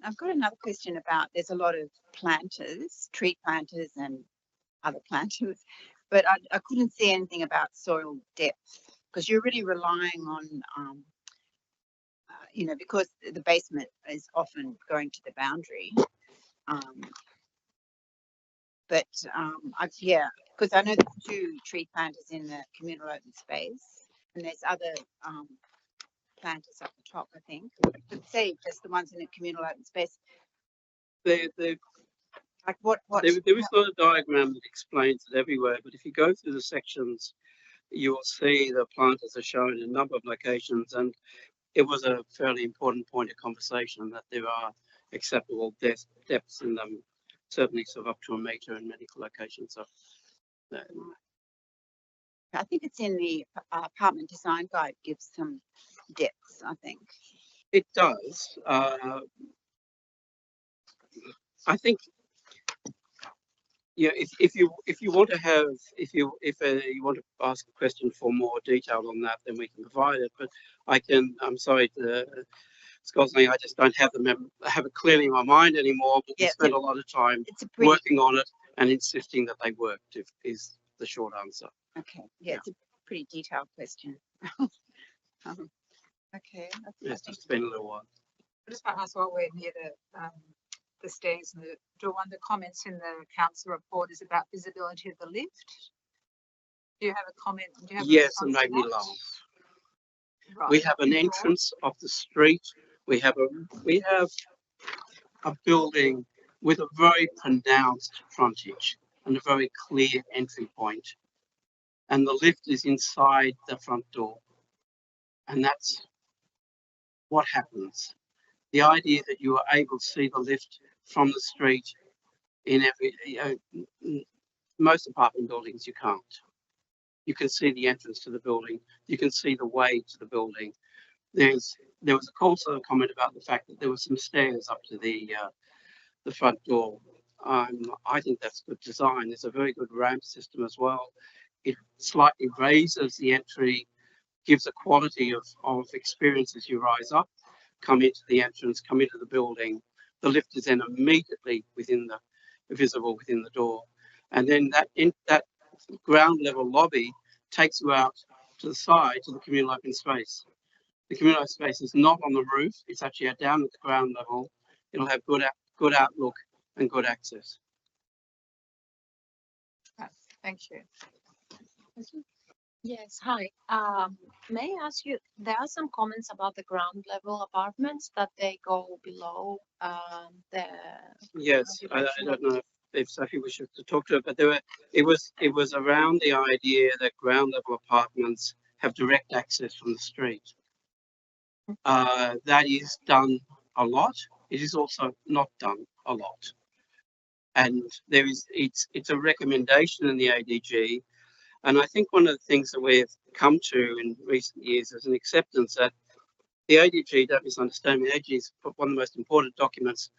I've got another question about, there's a lot of planters, tree planters and other planters, but I couldn't see anything about soil depth, because you're really relying on, because the basement is often going to the boundary. Because I know there's 2 tree planters in the communal open space, and there's other planters up the top, I think. But say just the ones in the communal open space. There is not a diagram that explains it everywhere, but if you go through the sections, you will see the planters are shown in a number of locations, and it was a fairly important point of conversation that there are acceptable depths in them, certainly sort of up to 1 metre in many locations. So, I think it's in the apartment design guide, gives some depths, I think. it does. I think, yeah, if you want to ask a question for more detail on that, then we can provide it. But I'm sorry, Scotland, I just don't have it clearly in my mind anymore. But we spent a lot of time working on it and insisting that they worked. Is the short answer. Okay, yeah, it's a pretty detailed question. Okay. Yes, it's been a little while. I just want to ask while we're near the stairs and the door, one of the comments in the council report is about visibility of the lift. Do you have a comment? Yes, and made me laugh. We have an entrance off the street. We have a building with a very pronounced frontage and a very clear entry point. And the lift is inside the front door. And that's what happens. The idea that you are able to see the lift from the street in most apartment buildings, you can't. You can see the entrance to the building. You can see the way to the building. There was also a comment about the fact that there were some stairs up to the front door. I think that's good design. There's a very good ramp system as well. It slightly raises the entry, gives a quality of experience as you rise up, come into the entrance, come into the building. The lift is then immediately visible within the door. And then that ground level lobby takes you out to the side to the communal open space. The communal open space is not on the roof. It's actually down at the ground level. It'll have good outlook and good access. Thank you. Yes, hi. May I ask you, there are some comments about the ground level apartments that they go below the. Yes, I don't know if Sophie wishes to talk to it, but it was around the idea that ground level apartments have direct access from the street. That is done a lot. It is also not done a lot. And it's a recommendation in the ADG. And I think one of the things that we've come to in recent years is an acceptance that the ADG, don't misunderstand me, the ADG is one of the most important documents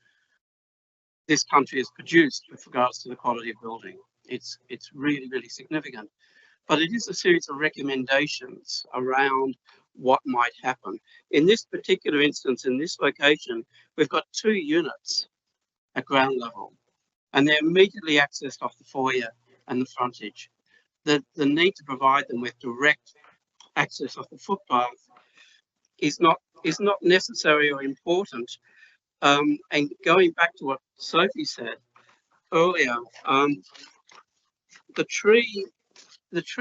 this country has produced with regards to the quality of building. It's really, really significant. But it is a series of recommendations around what might happen. In this particular instance, in this location, we've got 2 units at ground level, and they're immediately accessed off the foyer and the frontage. The need to provide them with direct access off the footpath is not necessary or important. And going back to what Sophie said earlier, the tree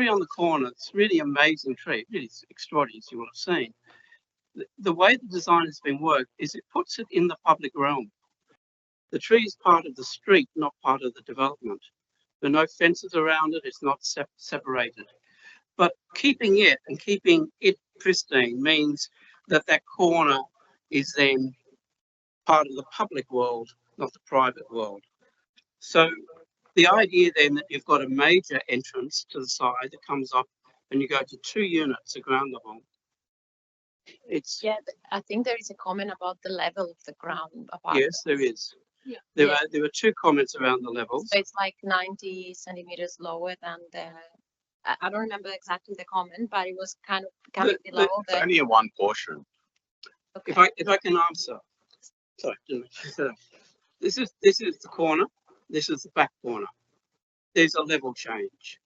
on the corner, it's really amazing tree, really extraordinary, as you will have seen. The way the design has been worked is it puts it in the public realm. The tree is part of the street, not part of the development. There are no fences around it. It's not separated. But keeping it pristine means that corner is then part of the public world, not the private world. So the idea then that you've got a major entrance to the side that comes up and you go to 2 units at ground level. Yeah, I think there is a comment about the level of the ground apartment. Yes, there is. Yeah. There were 2 comments around the levels. So it's like 90 centimeters lower than the. I don't remember exactly the comment, but it was kind of below It's only in one portion. Okay. If I can answer. Sorry, this is the corner. This is the back corner. There's a level change.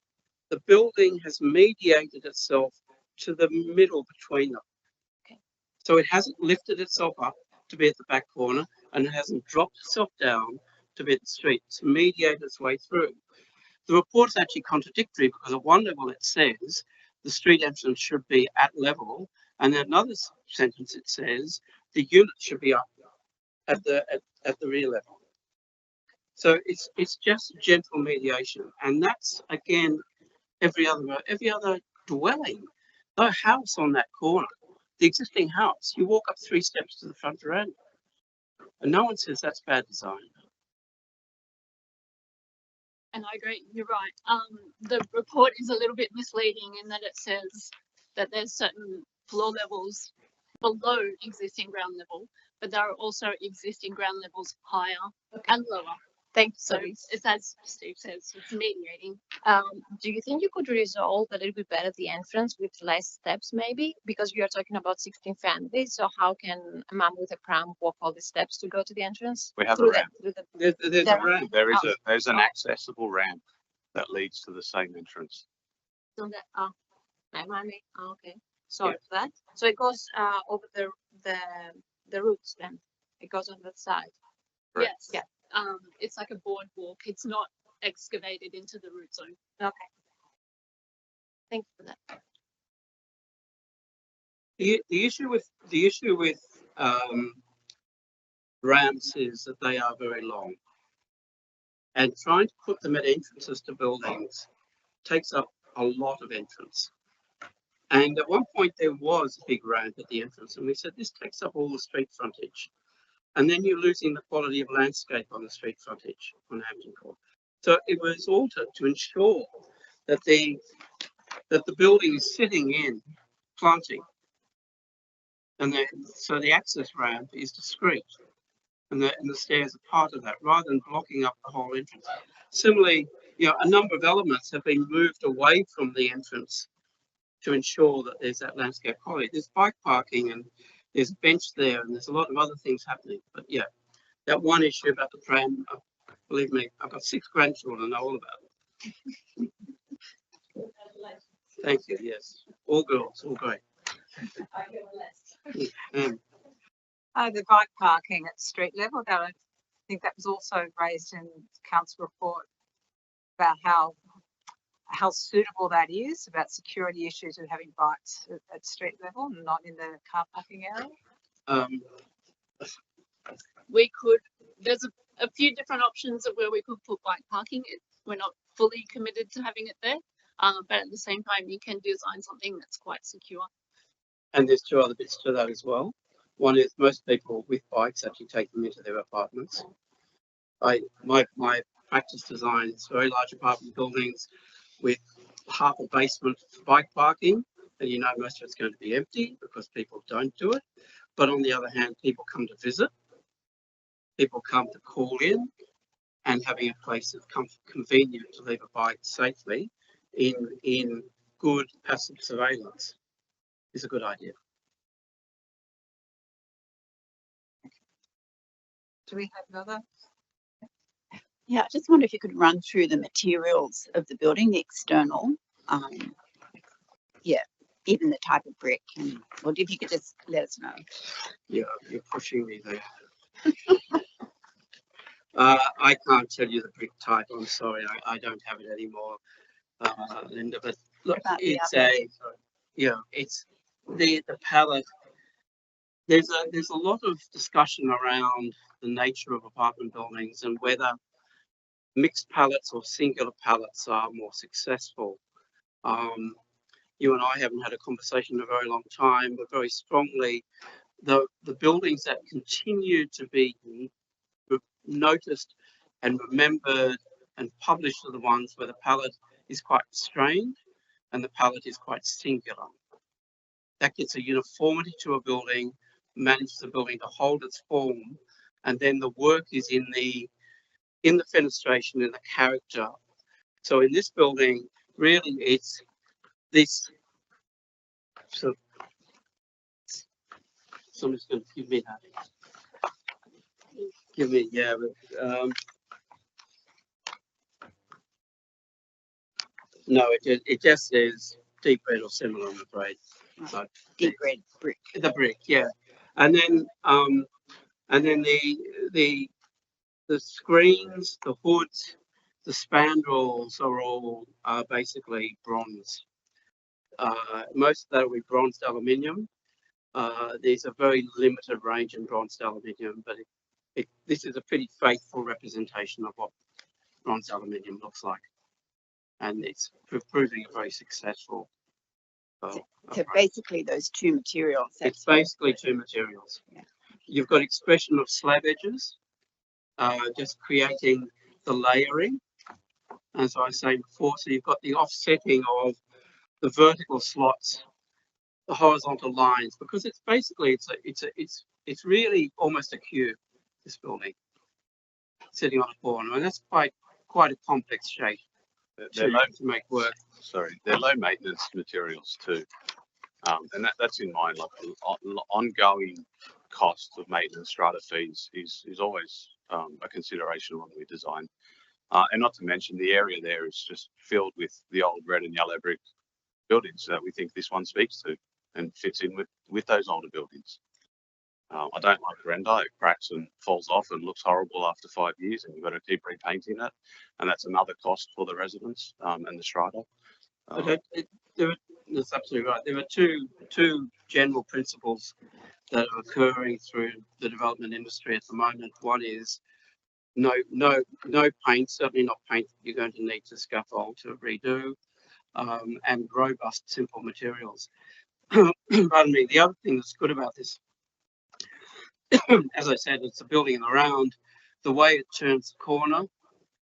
The building has mediated itself to the middle between them. Okay. So it hasn't lifted itself up to be at the back corner, and it hasn't dropped itself down to be at the street. It's mediated its way through. The report's actually contradictory because at one level it says the street entrance should be at level, and in another sentence it says the unit should be up at the rear level. So it's just gentle mediation, and that's again every other dwelling. No house on that corner, the existing house, you walk up 3 steps to the front veranda, and no one says that's bad design. And I agree, you're right. The report is a little bit misleading in that it says that there's certain floor levels below existing ground level, but there are also existing ground levels higher and lower. Thank you. So it's as Steve says, it's mediating. Do you think you could resolve a little bit better the entrance with less steps maybe? Because we are talking about 16 families, so how can a mom with a pram walk all the steps to go to the entrance? We have a Through ramp. There's a ramp. There's an accessible ramp that leads to the same entrance. Okay. Sorry for that. So it goes over the roots then. It goes on that side. Correct. Yes. Yeah. It's like a boardwalk. It's not excavated into the root zone. Okay. Thank you for that. The issue with ramps is that they are very long, and trying to put them at entrances to buildings takes up a lot of entrance. And at one point there was a big ramp at the entrance, and we said this takes up all the street frontage, and then you're losing the quality of landscape on the street frontage on Hampton Court. So it was altered to ensure that the building is sitting in planting, and then so the access ramp is discreet, and the stairs are part of that, rather than blocking up the whole entrance. Similarly, you know, a number of elements have been moved away from the entrance to ensure that there's that landscape quality. There's bike parking and there's a bench there, and there's a lot of other things happening. But yeah, that one issue about the pram, believe me, I've got 6 grandchildren, I know all about it. Thank you, yes. All girls, all great. The bike parking at street level, that I think that was also raised in council report about how suitable that is, about security issues of having bikes at street level and not in the car parking area. We could, there's a few different options of where we could put bike parking. We're not fully committed to having it there, but at the same time, you can design something that's quite secure. And there's 2 other bits to that as well. One is most people with bikes actually take them into their apartments. My practice designs very large apartment buildings with half a basement for bike parking, and you know most of it's going to be empty because people don't do it. But on the other hand, people come to visit, people come to call in, and having a place that's convenient to leave a bike safely in good passive surveillance is a good idea. Do we have another? Yeah, I just wonder if you could run through the materials of the building, the external, yeah, even the type of brick, and well, if you could just let us know. Yeah, you're pushing me there. I can't tell you the brick type. I'm sorry, I don't have it anymore, Linda. But look, it's it's the palette. There's a lot of discussion around the nature of apartment buildings and whether mixed palettes or singular palettes are more successful. You and I haven't had a conversation in a very long time, but very strongly, the buildings that continue to be noticed and remembered and published are the ones where the palette is quite restrained and the palette is quite singular. That gets a uniformity to a building, manages the building to hold its form, and then the work is in the fenestration, in the character. So in this building, really it's this. So somebody's going to give me that. Give me, yeah, but no, it just says deep red or similar, I'm afraid. So Deep red brick. the brick, yeah, and then the screens, the hoods, the spandrels are all basically bronze. Most of that will be bronzed aluminium. There's a very limited range in bronzed aluminium, but this is a pretty faithful representation of what bronzed aluminium looks like, and it's proving very successful. So basically those 2 materials. It's basically 2 materials. Yeah. You've got expression of slab edges, just creating the layering. As I was saying before, so you've got the offsetting of the vertical slots, the horizontal lines, because it's basically it's really almost a cube, this building, sitting on a corner, and that's quite a complex shape to make work. Sorry, they're low maintenance materials too, and that's in mind. Like ongoing cost of maintenance, strata fees is always a consideration when we design, and not to mention the area there is just filled with the old red and yellow brick buildings that we think this one speaks to and fits in with those older buildings. I don't like render. It cracks and falls off and looks horrible after 5 years, and you've got to keep repainting it, and that's another cost for the residents and the strata. But that's absolutely right. There are two general principles that are occurring through the development industry at the moment. One is no paint, certainly not paint that you're going to need to scaffold to redo, and robust, simple materials. Pardon me. The other thing that's good about this, as I said, it's a building in the round. The way it turns the corner,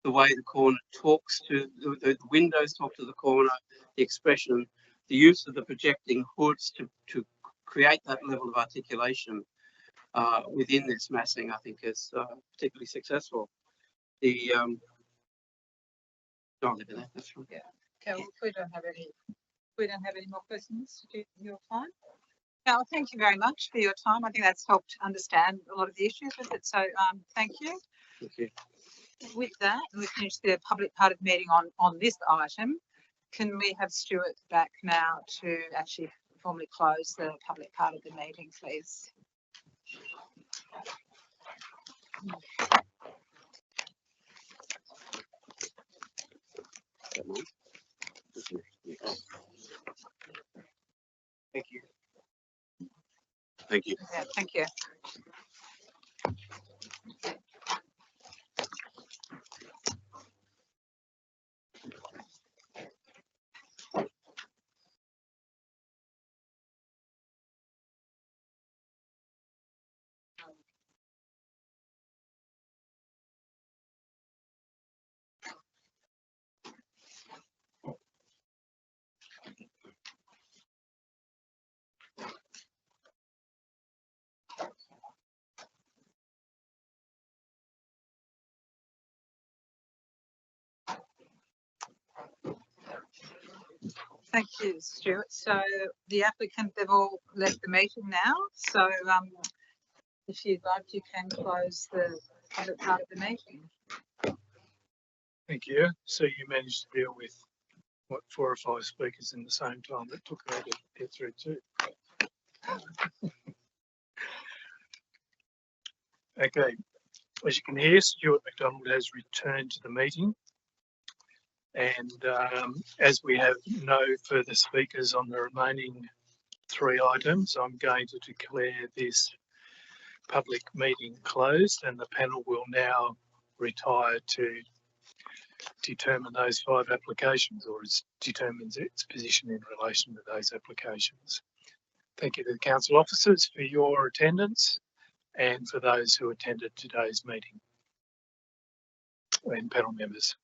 the way the corner talks to the windows talk to the corner, the expression, the use of the projecting hoods to create that level of articulation within this massing, I think is particularly successful. The don't live in that. That's right. Yeah. Okay. Well, we don't have any more questions. Your time. Now, thank you very much for your time. I think that's helped understand a lot of the issues with it. So, thank you. Thank you. With that, we finished the public part of the meeting on this item. Can we have Stuart back now to actually formally close the public part of the meeting, please? Thank you. Thank you. Yeah, thank you. Thank you, Stuart. So the applicant, they've all left the meeting now. So if you'd like, you can close the public part of the meeting. Thank you. So you managed to deal with, what, 4 or 5 speakers in the same time. It took me to get through too. Okay, as you can hear, Stuart McDonald has returned to the meeting. And as we have no further speakers on the remaining 3 items, I'm going to declare this public meeting closed, and the panel will now retire to determine those 5 applications, or it determines its position in relation to those applications. Thank you to the council officers for your attendance and for those who attended today's meeting, and panel members.